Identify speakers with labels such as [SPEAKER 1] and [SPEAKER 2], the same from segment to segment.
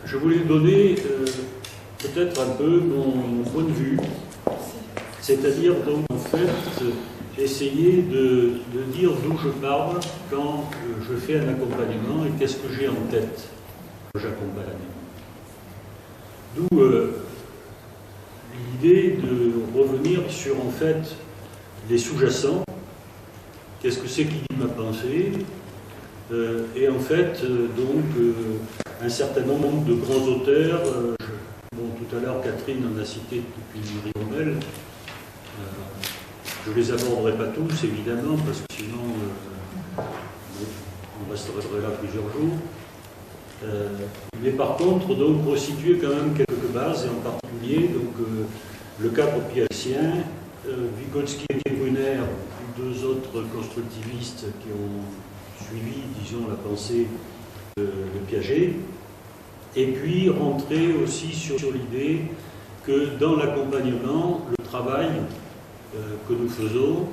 [SPEAKER 1] Je voulais donner peut-être un peu mon point de vue, c'est-à-dire donc en fait essayer de dire d'où je parle quand je fais un accompagnement et qu'est-ce que j'ai en tête quand j'accompagne. D'où l'idée de revenir sur en fait les sous-jacents, qu'est-ce que c'est qui dit ma pensée, et en fait donc un certain nombre de grands auteurs. Tout à l'heure Catherine en a cité depuis Ribambelle. Je ne les aborderai pas tous évidemment parce que sinon on resterait là plusieurs jours. Mais par contre, donc, resituer quand même quelques bases, et en particulier donc, le cadre piagéen, Vygotsky et Brunner, deux autres constructivistes qui ont suivi, disons, la pensée de Piaget, et puis rentrer aussi sur l'idée que dans l'accompagnement, le travail que nous faisons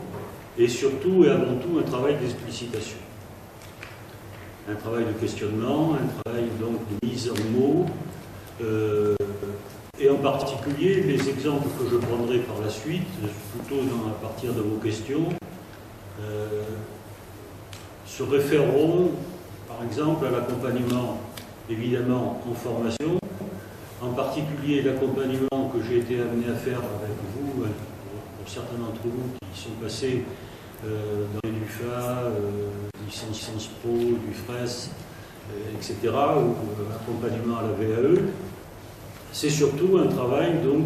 [SPEAKER 1] est surtout et avant tout un travail d'explicitation. Un travail de questionnement, un travail donc de mise en mots, et en particulier les exemples que je prendrai par la suite, plutôt à partir de vos questions, se référeront par exemple à l'accompagnement évidemment en formation, en particulier l'accompagnement que j'ai été amené à faire avec vous, pour certains d'entre vous qui sont passés dans les DUFA, licence pro, du FRES, etc., ou accompagnement à la VAE, c'est surtout un travail donc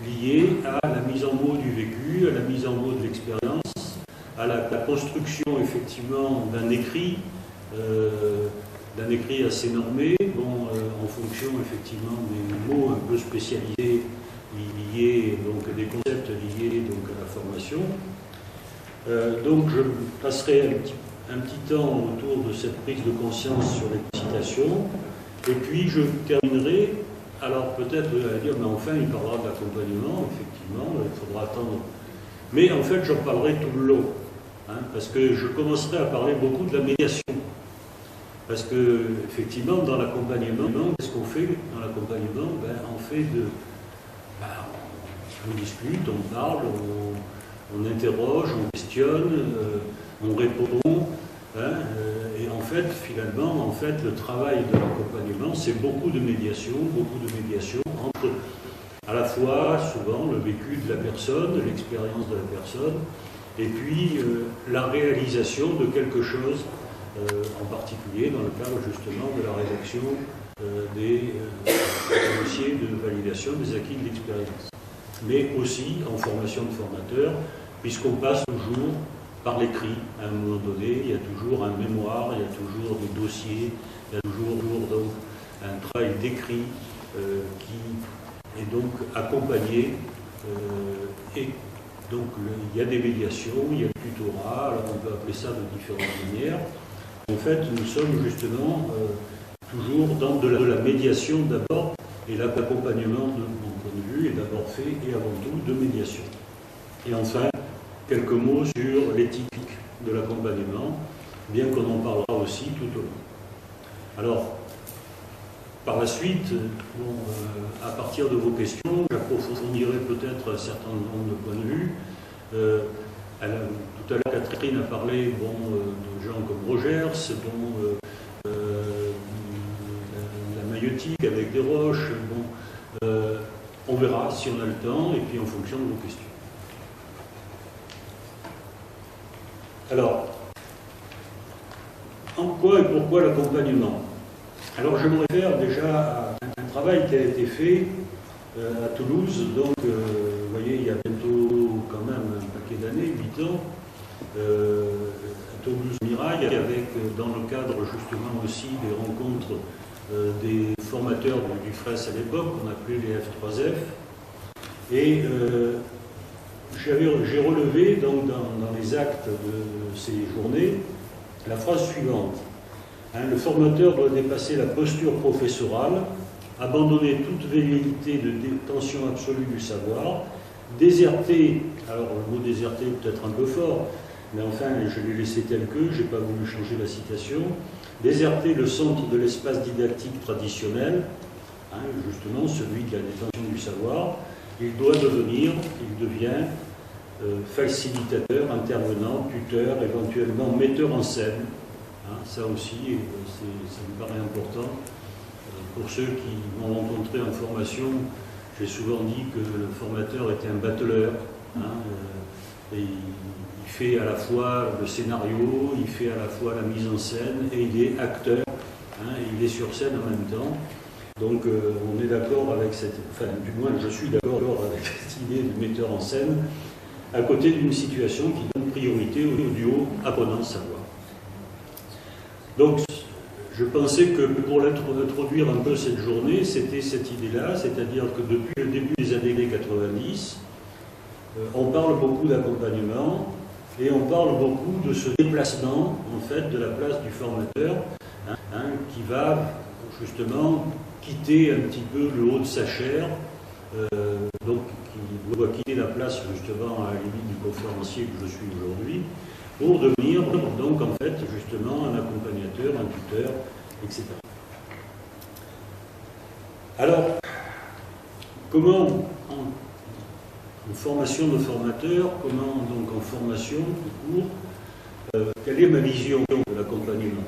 [SPEAKER 1] lié à la mise en mots du vécu, à la mise en mots de l'expérience, à la construction effectivement d'un écrit assez normé, en fonction effectivement des mots un peu spécialisés liés, donc des concepts liés donc à la formation. Donc je passerai un petit temps autour de cette prise de conscience sur l'excitation, et puis je terminerai. Alors peut-être vous allez dire, mais enfin il parlera de l'accompagnement, effectivement, il faudra attendre. Mais en fait j'en parlerai tout le long, parce que je commencerai à parler beaucoup de la médiation. Parce que, effectivement, dans l'accompagnement, qu'est-ce qu'on fait dans l'accompagnement? On fait on discute, on parle, on interroge, on questionne, on répond. Et en fait, finalement, le travail de l'accompagnement, c'est beaucoup de médiation entre à la fois, souvent, le vécu de la personne, l'expérience de la personne, et puis la réalisation de quelque chose, en particulier dans le cadre justement de la rédaction des dossiers de validation des acquis de l'expérience. Mais aussi en formation de formateur, puisqu'on passe toujours par l'écrit. À un moment donné, il y a toujours un mémoire, il y a toujours des dossiers, il y a toujours donc, un travail d'écrit qui est donc accompagné. Et donc il y a des médiations, il y a du tutorat, alors on peut appeler ça de différentes manières. En fait, nous sommes justement toujours dans de la médiation d'abord, et l'accompagnement de mon point de vue est d'abord fait et avant tout de médiation. Et enfin, quelques mots sur l'éthique de l'accompagnement, bien qu'on en parlera aussi tout au long. Alors, par la suite, à partir de vos questions, j'approfondirai peut-être un certain nombre de points de vue. Tout à l'heure, Catherine a parlé de gens comme Rogers, la maïeutique avec des roches. On verra si on a le temps et puis en fonction de vos questions. Alors, en quoi et pourquoi l'accompagnement? Alors, je me réfère déjà à un travail qui a été fait à Toulouse. Donc, vous voyez, il y a bientôt quand même un paquet d'années, 8 ans, à Toulouse-Mirail, avec, dans le cadre justement aussi des rencontres des formateurs du FRES à l'époque, qu'on appelait les F3F. Et j'ai relevé donc, dans les actes de ces journées la phrase suivante. Le formateur doit dépasser la posture professorale, abandonner toute velléité de détention absolue du savoir, déserter, alors le mot déserter est peut-être un peu fort, mais enfin je l'ai laissé tel que, je n'ai pas voulu changer la citation,
[SPEAKER 2] déserter le centre de l'espace didactique traditionnel, hein, justement celui de la détention du savoir. Il devient facilitateur, intervenant, tuteur, éventuellement metteur en scène. Hein, ça aussi, ça me paraît important. Pour ceux qui m'ont rencontré en formation, j'ai souvent dit que le formateur était un battleur. Hein, et il fait à la fois le scénario, il fait à la fois la mise en scène, et il est acteur, hein, il est sur scène en même temps. Donc on est d'accord avec cette... Enfin, du moins, je suis d'accord avec cette idée de metteur en scène, à côté d'une situation qui donne priorité au duo apprenant-savoir. Donc, je pensais que pour introduire un peu cette journée, c'était cette idée-là, c'est-à-dire que depuis le début des années 90, on parle beaucoup d'accompagnement et on parle beaucoup de ce déplacement, en fait, de la place du formateur, hein, qui va justement quitter un petit peu le haut de sa chair, donc qui doit quitter la place justement à la limite du conférencier que je suis aujourd'hui, pour devenir donc en fait justement un accompagnateur, un tuteur, etc. Alors, comment en formation de formateur, comment donc en formation tout court, quelle est ma vision de l'accompagnement?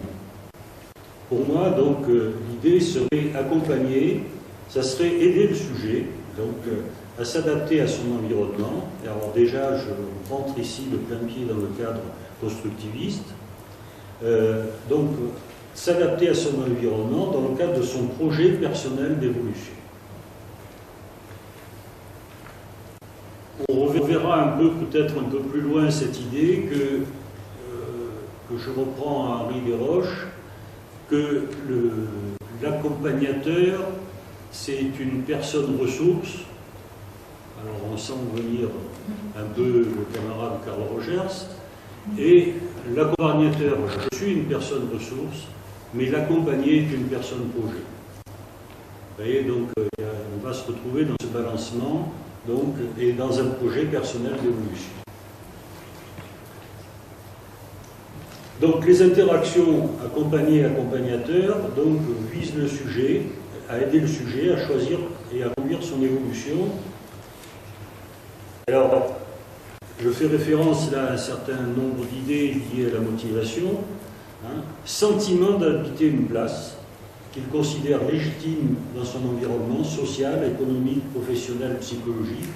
[SPEAKER 2] Pour moi, donc, l'idée serait accompagner, ça serait aider le sujet, donc à s'adapter à son environnement. Et alors déjà, je rentre ici de plein pied dans le cadre constructiviste. Donc, s'adapter à son environnement dans le cadre de son projet personnel d'évolution. On reverra un peu, peut-être un peu plus loin, cette idée que je reprends à Henri Desroches, que l'accompagnateur, c'est une personne ressource. Alors on sent venir un peu le camarade Carl Rogers, et l'accompagnateur, je suis une personne ressource, mais l'accompagné est une personne projet. Vous voyez, donc on va se retrouver dans ce balancement, donc, et dans un projet personnel d'évolution. Donc les interactions accompagné-accompagnateur donc visent le sujet, à aider le sujet à choisir et à conduire son évolution. Alors, je fais référence là à un certain nombre d'idées liées à la motivation. Hein. Sentiment d'habiter une place qu'il considère légitime dans son environnement social, économique, professionnel, psychologique,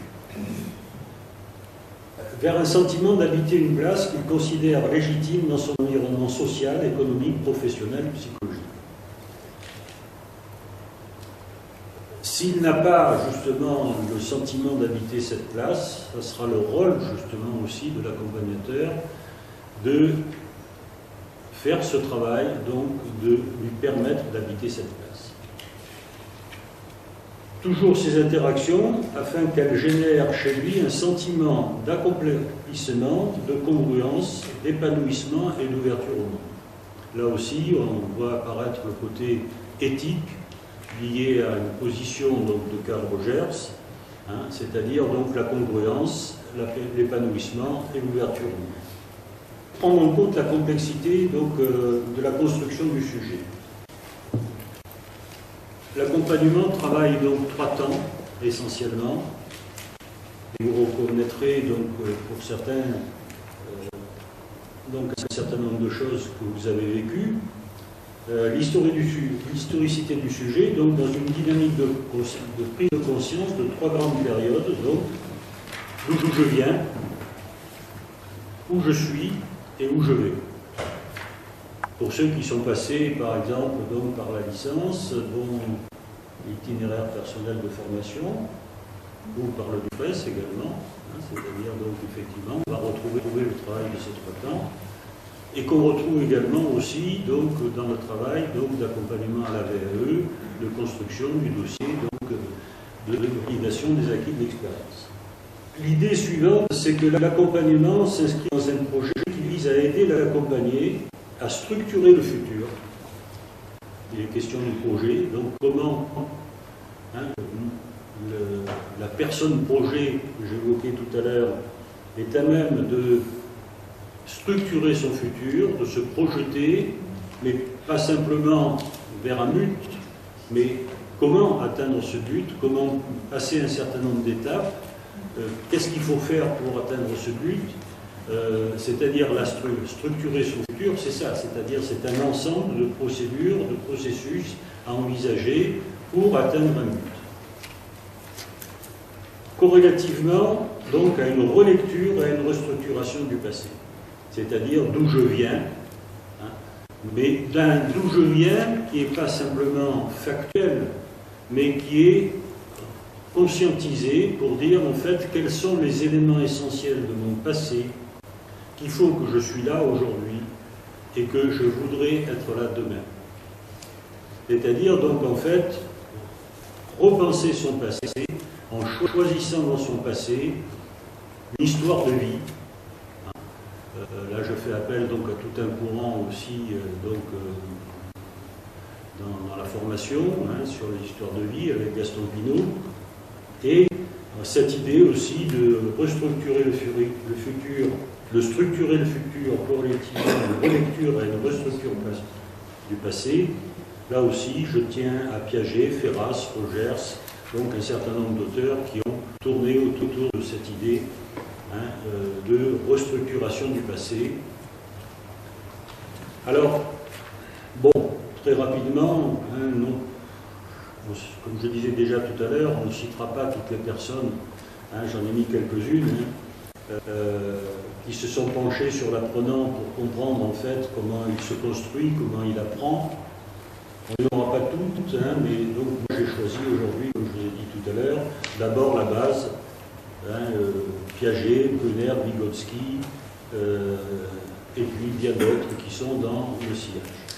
[SPEAKER 2] vers un sentiment d'habiter une place qu'il considère légitime dans son environnement social, économique, professionnel, psychologique. S'il n'a pas justement le sentiment d'habiter cette place, ça sera le rôle justement aussi de l'accompagnateur de faire ce travail, donc de lui permettre d'habiter cette place. Toujours ces interactions afin qu'elles génèrent chez lui un sentiment d'accomplissement, de congruence, d'épanouissement et d'ouverture au monde. Là aussi, on voit apparaître le côté éthique lié à une position donc, de Carl Rogers, hein, c'est-à-dire donc la congruence, l'épanouissement et l'ouverture au monde. Prendre en compte la complexité donc, de la construction du sujet. L'accompagnement travaille donc 3 temps, essentiellement. Et vous reconnaîtrez donc, pour certains donc, un certain nombre de choses que vous avez vécues. L'historicité du sujet, donc dans une dynamique de prise de conscience de 3 grandes périodes, donc d'où je viens, où je suis et où je vais. Pour ceux qui sont passés, par exemple, donc, par la licence, dont l'itinéraire personnel de formation, ou par le DUFRES également, hein, c'est-à-dire, donc, effectivement, on va retrouver le travail de ces 3 temps, et qu'on retrouve également aussi, donc, dans le travail d'accompagnement à la VAE, de construction du dossier, donc, de validation des acquis de l'expérience. L'idée suivante, c'est que l'accompagnement s'inscrit dans un projet qui vise à aider l'accompagné à structurer le futur. Il est question du projet, donc comment hein, la personne projet que j'évoquais tout à l'heure est à même de structurer son futur, de se projeter, mais
[SPEAKER 1] pas simplement vers un but, mais comment atteindre ce but, comment passer un certain nombre d'étapes, qu'est-ce qu'il faut faire pour atteindre ce but, c'est-à-dire structurer son futur, c'est ça, c'est-à-dire c'est un ensemble de procédures, de processus à envisager pour atteindre un but. Corrélativement, donc, à une relecture, à une restructuration du passé, c'est-à-dire d'où je viens, mais d'un d'où je viens qui n'est pas simplement factuel, mais qui est conscientisé pour dire en fait quels sont les éléments essentiels de mon passé qui font que je suis là aujourd'hui et que je voudrais être là demain. C'est-à-dire donc en fait repenser son passé en choisissant dans son passé une histoire de vie. Là je fais appel donc à tout un courant aussi dans la formation sur l'histoire de vie avec Gaston Pinault, et cette idée aussi de restructurer le futur, de structurer le futur corrélativement à une relecture et une restructuration du passé. Là aussi, je tiens à Piaget, Ferras, Rogers, donc un certain nombre d'auteurs qui ont tourné autour de cette idée de restructuration du passé. Alors, bon, très rapidement, comme je disais déjà tout à l'heure, on ne citera pas toutes les personnes, j'en ai mis quelques-unes, qui se sont penchées sur l'apprenant pour comprendre en fait comment il se construit, comment il apprend. On ne l'aura pas toutes, mais donc moi j'ai choisi aujourd'hui, comme je vous ai dit tout à l'heure, d'abord la base, Piaget, Brunner, Vygotsky, et puis bien d'autres qui sont dans le sillage.